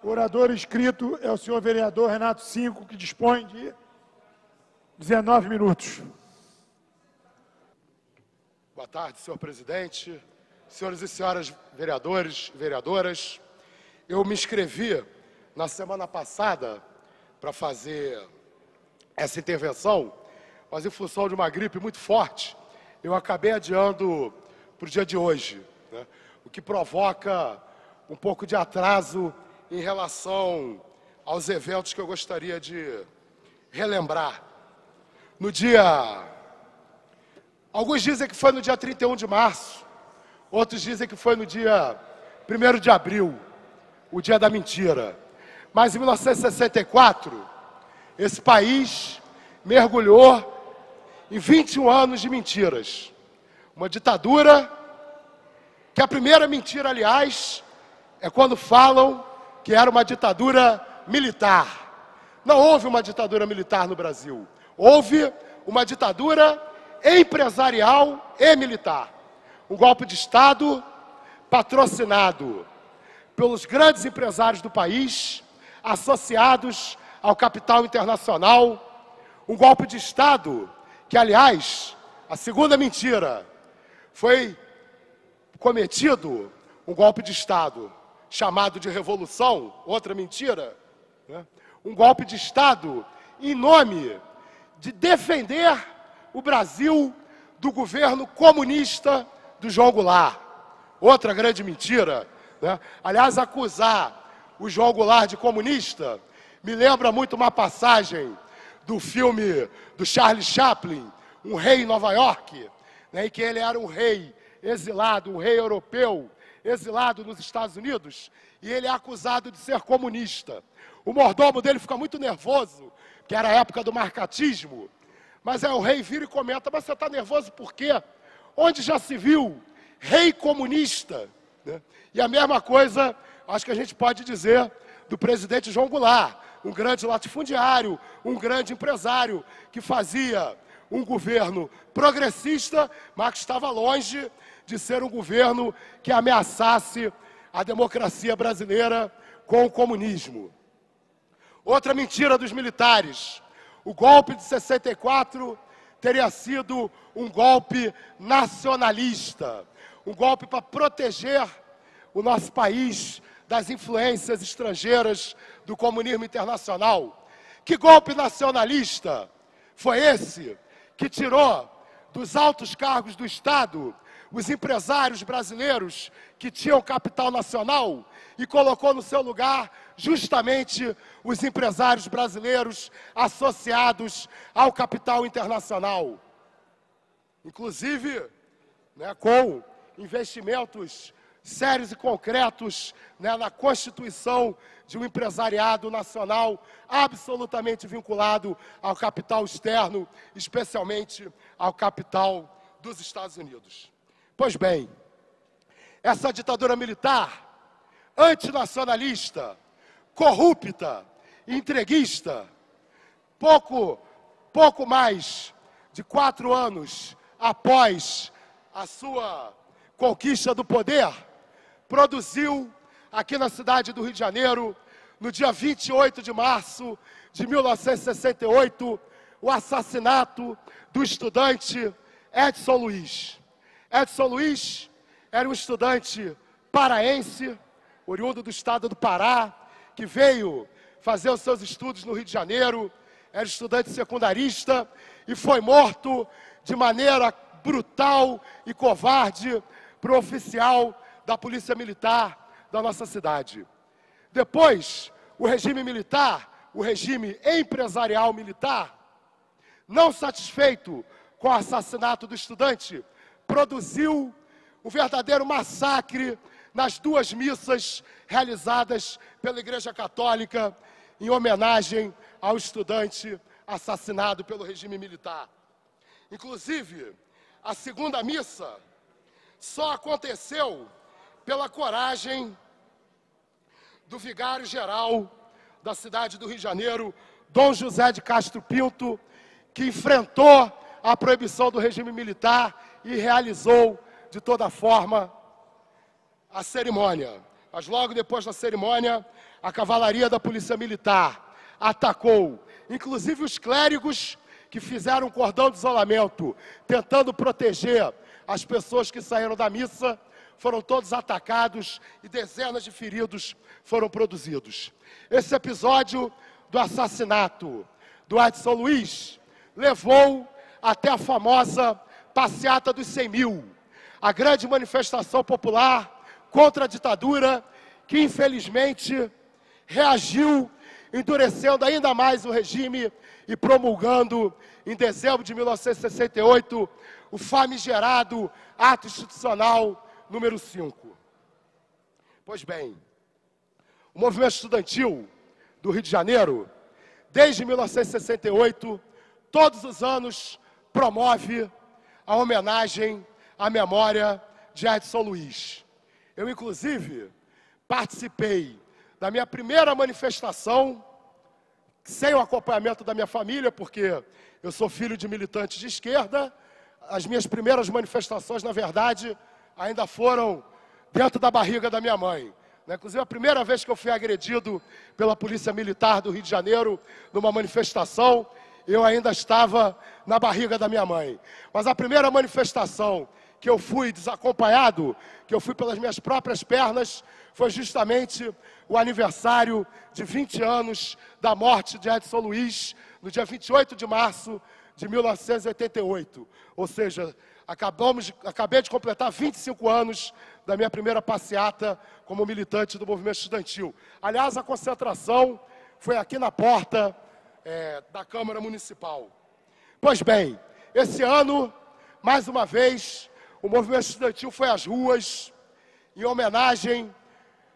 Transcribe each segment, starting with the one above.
O orador inscrito é o senhor vereador Renato Cinco, que dispõe de 19 minutos. Boa tarde, senhor presidente, senhores e senhoras vereadores e vereadoras. Eu me inscrevi na semana passada para fazer essa intervenção, mas em função de uma gripe muito forte, eu acabei adiando para o dia de hoje, né? O que provoca um pouco de atraso em relação aos eventos que eu gostaria de relembrar. Alguns dizem que foi no dia 31 de março, outros dizem que foi no dia 1º de abril, o dia da mentira. Mas em 1964, esse país mergulhou em 21 anos de mentiras. Uma ditadura, que a primeira mentira, aliás, é quando falam que era uma ditadura militar. Não houve uma ditadura militar no Brasil. Houve uma ditadura empresarial e militar. Um golpe de Estado patrocinado pelos grandes empresários do país, associados ao capital internacional. Um golpe de Estado que, aliás, a segunda mentira, foi cometido um golpe de Estado chamado de revolução, outra mentira, né? Um golpe de Estado em nome de defender o Brasil do governo comunista do João Goulart. Outra grande mentira, né? Aliás, acusar o João Goulart de comunista me lembra muito uma passagem do filme do Charlie Chaplin, Um Rei em Nova York, né, em que ele era um rei exilado, um rei europeu, exilado nos Estados Unidos, e ele é acusado de ser comunista. O mordomo dele fica muito nervoso, que era a época do marcatismo, mas aí o rei vira e comenta: mas você está nervoso por quê? Onde já se viu rei comunista? Né? E a mesma coisa, acho que a gente pode dizer do presidente João Goulart, um grande latifundiário, um grande empresário, que fazia um governo progressista, mas que estava longe de ser um governo que ameaçasse a democracia brasileira com o comunismo. Outra mentira dos militares: o golpe de 64 teria sido um golpe nacionalista, um golpe para proteger o nosso país das influências estrangeiras do comunismo internacional. Que golpe nacionalista foi esse que tirou dos altos cargos do Estado os empresários brasileiros que tinham capital nacional e colocou no seu lugar justamente os empresários brasileiros associados ao capital internacional? Inclusive, né, com investimentos sérios e concretos, né, na constituição de um empresariado nacional absolutamente vinculado ao capital externo, especialmente ao capital dos Estados Unidos. Pois bem, essa ditadura militar, antinacionalista, corrupta, entreguista, pouco mais de 4 anos após a sua conquista do poder, produziu aqui na cidade do Rio de Janeiro, no dia 28 de março de 1968, o assassinato do estudante Edson Luiz. Edson Luiz era um estudante paraense, oriundo do estado do Pará, que veio fazer os seus estudos no Rio de Janeiro, era estudante secundarista e foi morto de maneira brutal e covarde por um oficial da Polícia Militar da nossa cidade. Depois, o regime militar, o regime empresarial militar, não satisfeito com o assassinato do estudante, produziu um verdadeiro massacre nas 2 missas realizadas pela Igreja Católica em homenagem ao estudante assassinado pelo regime militar. Inclusive, a segunda missa só aconteceu pela coragem do vigário-geral da cidade do Rio de Janeiro, Dom José de Castro Pinto, que enfrentou a proibição do regime militar e realizou de toda forma a cerimônia Mas logo depois da cerimônia, a cavalaria da Polícia Militar atacou, inclusive os clérigos que fizeram um cordão de isolamento, tentando proteger as pessoas que saíram da missa, foram todos atacados e dezenas de feridos foram produzidos. Esse episódio do assassinato do Edson Luiz levou até a famosa Passeata dos 100 mil, a grande manifestação popular contra a ditadura que, infelizmente, reagiu, endurecendo ainda mais o regime e promulgando, em dezembro de 1968, o famigerado Ato Institucional número 5. Pois bem, o movimento estudantil do Rio de Janeiro, desde 1968, todos os anos, promove a homenagem à memória de Edson Luiz. Eu, inclusive, participei da minha primeira manifestação, sem o acompanhamento da minha família, porque eu sou filho de militante de esquerda. As minhas primeiras manifestações, na verdade, ainda foram dentro da barriga da minha mãe. Inclusive, a primeira vez que eu fui agredido pela Polícia Militar do Rio de Janeiro, numa manifestação, eu ainda estava na barriga da minha mãe. Mas a primeira manifestação que eu fui desacompanhado, que eu fui pelas minhas próprias pernas, foi justamente o aniversário de 20 anos da morte de Edson Luiz, no dia 28 de março de 1988. Ou seja, acabei de completar 25 anos da minha primeira passeata como militante do movimento estudantil. Aliás, a concentração foi aqui na porta da Câmara Municipal. Pois bem, esse ano, mais uma vez, o movimento estudantil foi às ruas, em homenagem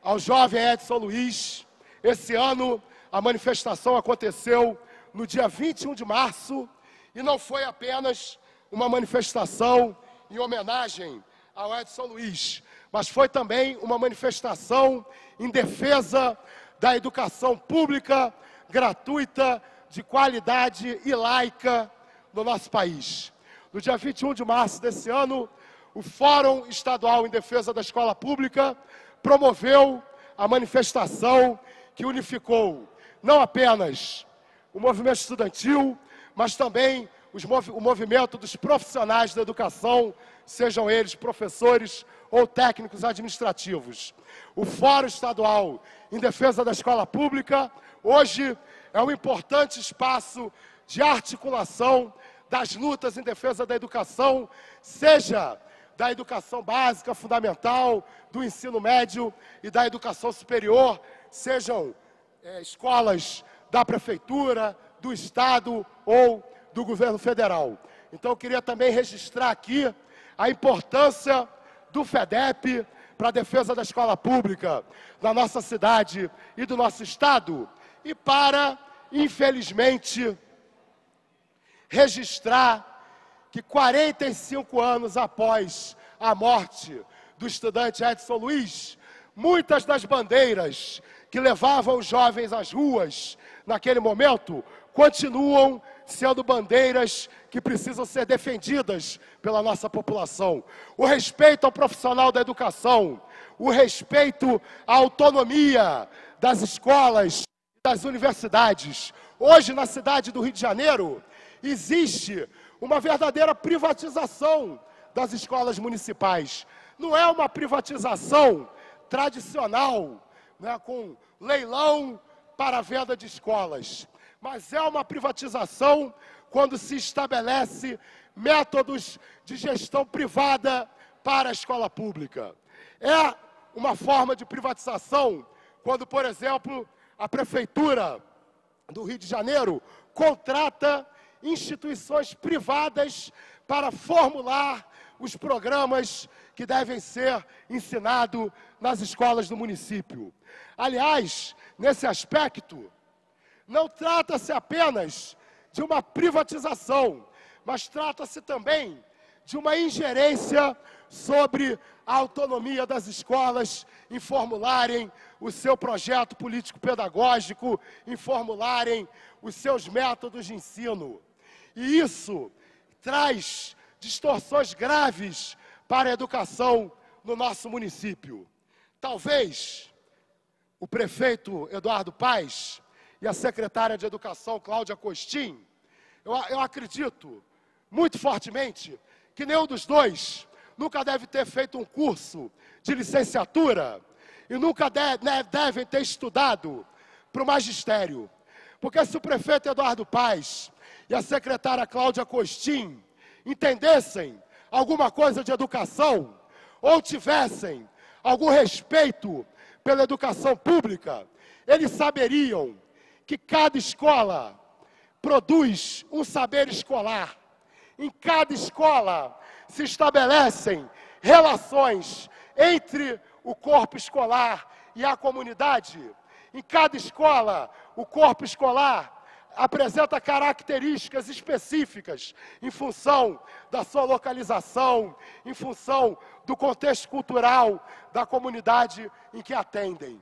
ao jovem Edson Luiz. Esse ano, a manifestação aconteceu no dia 21 de março, e não foi apenas uma manifestação em homenagem ao Edson Luiz, mas foi também uma manifestação em defesa da educação pública, gratuita, de qualidade e laica no nosso país. No dia 21 de março desse ano, o Fórum Estadual em Defesa da Escola Pública promoveu a manifestação que unificou não apenas o movimento estudantil, mas também o movimento dos profissionais da educação, sejam eles professores ou técnicos administrativos. O Fórum Estadual em Defesa da Escola Pública, hoje, é um importante espaço de articulação das lutas em defesa da educação, seja da educação básica, fundamental, do ensino médio e da educação superior, sejam escolas da prefeitura, do estado ou do governo federal. Então, eu queria também registrar aqui a importância do FEDEP para a defesa da escola pública da nossa cidade e do nosso estado, e para, infelizmente, registrar que 45 anos após a morte do estudante Edson Luiz, muitas das bandeiras que levavam os jovens às ruas naquele momento continuam sendo bandeiras que precisam ser defendidas pela nossa população. O respeito ao profissional da educação, o respeito à autonomia das escolas e das universidades. Hoje, na cidade do Rio de Janeiro, existe uma verdadeira privatização das escolas municipais. Não é uma privatização tradicional, né, com leilão para a venda de escolas, mas é uma privatização quando se estabelece métodos de gestão privada para a escola pública. É uma forma de privatização quando, por exemplo, a Prefeitura do Rio de Janeiro contrata instituições privadas para formular os programas que devem ser ensinados nas escolas do município. Aliás, nesse aspecto, não trata-se apenas de uma privatização, mas trata-se também de uma ingerência sobre a autonomia das escolas em formularem o seu projeto político-pedagógico, em formularem os seus métodos de ensino. E isso traz distorções graves para a educação no nosso município. Talvez o prefeito Eduardo Paes e a secretária de Educação, Cláudia Costin, eu acredito muito fortemente que nenhum dos dois nunca deve ter feito um curso de licenciatura e nunca devem ter estudado para o magistério. Porque se o prefeito Eduardo Paes e a secretária Cláudia Costin entendessem alguma coisa de educação ou tivessem algum respeito pela educação pública, eles saberiam que cada escola produz um saber escolar. Em cada escola se estabelecem relações entre o corpo escolar e a comunidade. Em cada escola, o corpo escolar apresenta características específicas em função da sua localização, em função do contexto cultural da comunidade em que atendem.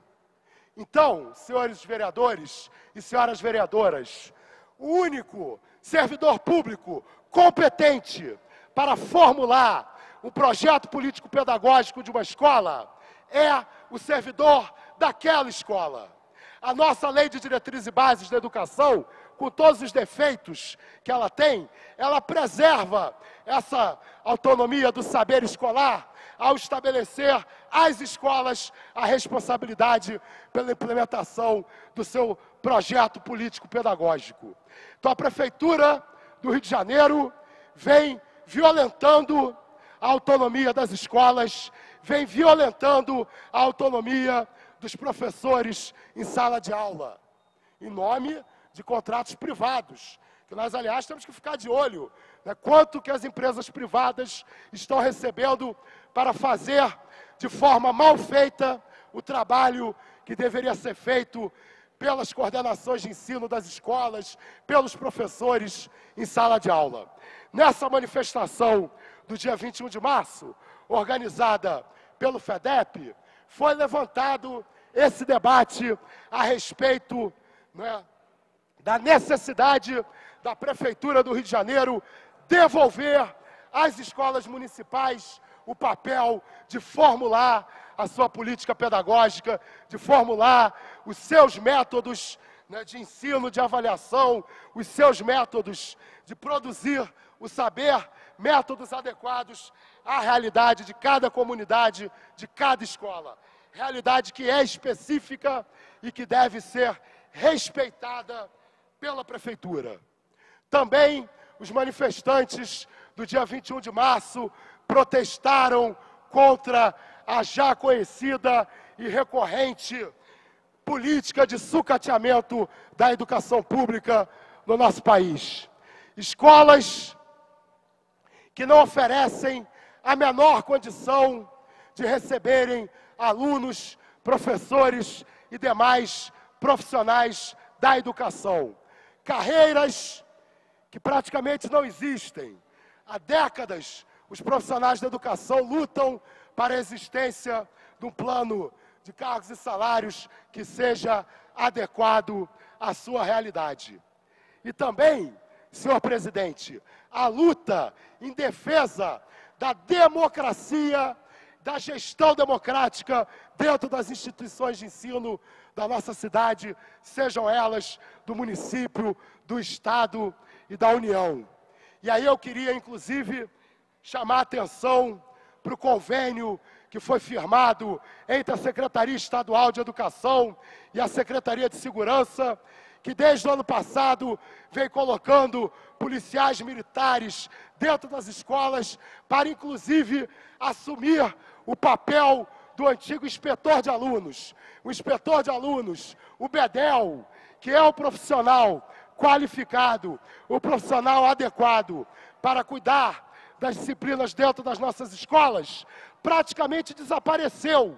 Então, senhores vereadores e senhoras vereadoras, o único servidor público competente para formular um projeto político-pedagógico de uma escola é o servidor daquela escola. A nossa Lei de Diretrizes e Bases da Educação, com todos os defeitos que ela tem, ela preserva essa autonomia do saber escolar ao estabelecer às escolas a responsabilidade pela implementação do seu projeto político-pedagógico. Então, a Prefeitura do Rio de Janeiro vem violentando a autonomia das escolas, vem violentando a autonomia dos professores em sala de aula, em nome de contratos privados, que nós, aliás, temos que ficar de olho, né, quanto que as empresas privadas estão recebendo para fazer de forma mal feita o trabalho que deveria ser feito pelas coordenações de ensino das escolas, pelos professores em sala de aula. Nessa manifestação do dia 21 de março, organizada pelo FEDEP, foi levantado esse debate a respeito, né, da necessidade da Prefeitura do Rio de Janeiro devolver às escolas municipais o papel de formular a sua política pedagógica, de formular os seus métodos, né, de ensino, de avaliação, os seus métodos de produzir o saber, métodos adequados à realidade de cada comunidade, de cada escola. Realidade que é específica e que deve ser respeitada pela Prefeitura. Também os manifestantes do dia 21 de março protestaram contra a já conhecida e recorrente política de sucateamento da educação pública no nosso país. Escolas que não oferecem a menor condição de receberem alunos, professores e demais profissionais da educação. Carreiras que praticamente não existem. Há décadas, os profissionais da educação lutam para a existência de um plano de cargos e salários que seja adequado à sua realidade. E também, senhor presidente, a luta em defesa da democracia, da gestão democrática dentro das instituições de ensino da nossa cidade, sejam elas do município, do Estado e da União. E aí eu queria, inclusive, chamar a atenção para o convênio que foi firmado entre a Secretaria Estadual de Educação e a Secretaria de Segurança, que desde o ano passado vem colocando policiais militares dentro das escolas para, inclusive, assumir o papel do antigo inspetor de alunos. O inspetor de alunos, o BEDEL, que é o profissional qualificado, o profissional adequado para cuidar das disciplinas dentro das nossas escolas, praticamente desapareceu.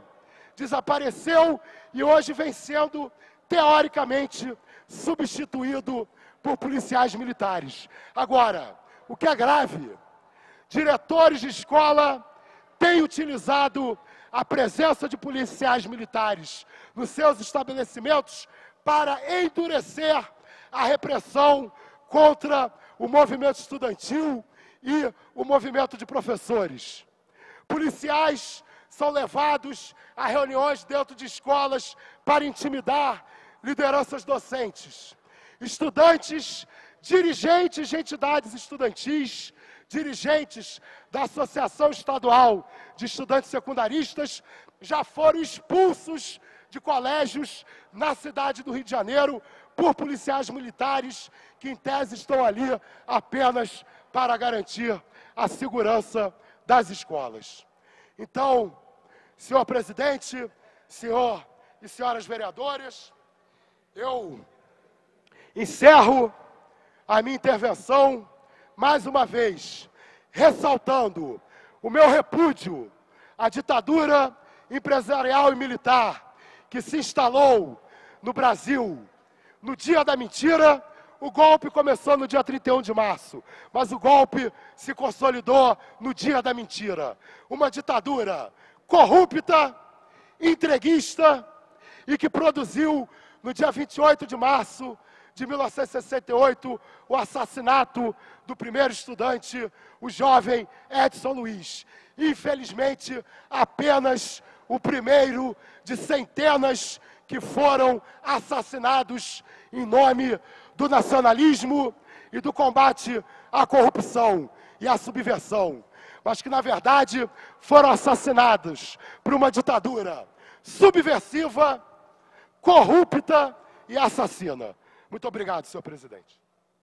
Desapareceu e hoje vem sendo, teoricamente, substituído por policiais militares. Agora, o que é grave, diretores de escola têm utilizado a presença de policiais militares nos seus estabelecimentos para endurecer a repressão contra o movimento estudantil e o movimento de professores. Policiais são levados a reuniões dentro de escolas para intimidar lideranças docentes. Estudantes, dirigentes de entidades estudantis, dirigentes da Associação Estadual de Estudantes Secundaristas já foram expulsos de colégios na cidade do Rio de Janeiro por policiais militares que, em tese, estão ali apenas para garantir a segurança das escolas. Então, senhor presidente, senhor e senhoras vereadoras, eu encerro a minha intervenção, mais uma vez, ressaltando o meu repúdio à ditadura empresarial e militar que se instalou no Brasil no dia da mentira. O golpe começou no dia 31 de março, mas o golpe se consolidou no dia da mentira. Uma ditadura corrupta, entreguista e que produziu no dia 28 de março de 1968, o assassinato do primeiro estudante, o jovem Edson Luiz. Infelizmente, apenas o primeiro de centenas que foram assassinados em nome do nacionalismo e do combate à corrupção e à subversão, mas que, na verdade, foram assassinados por uma ditadura subversiva, corrupta e assassina. Muito obrigado, senhor presidente.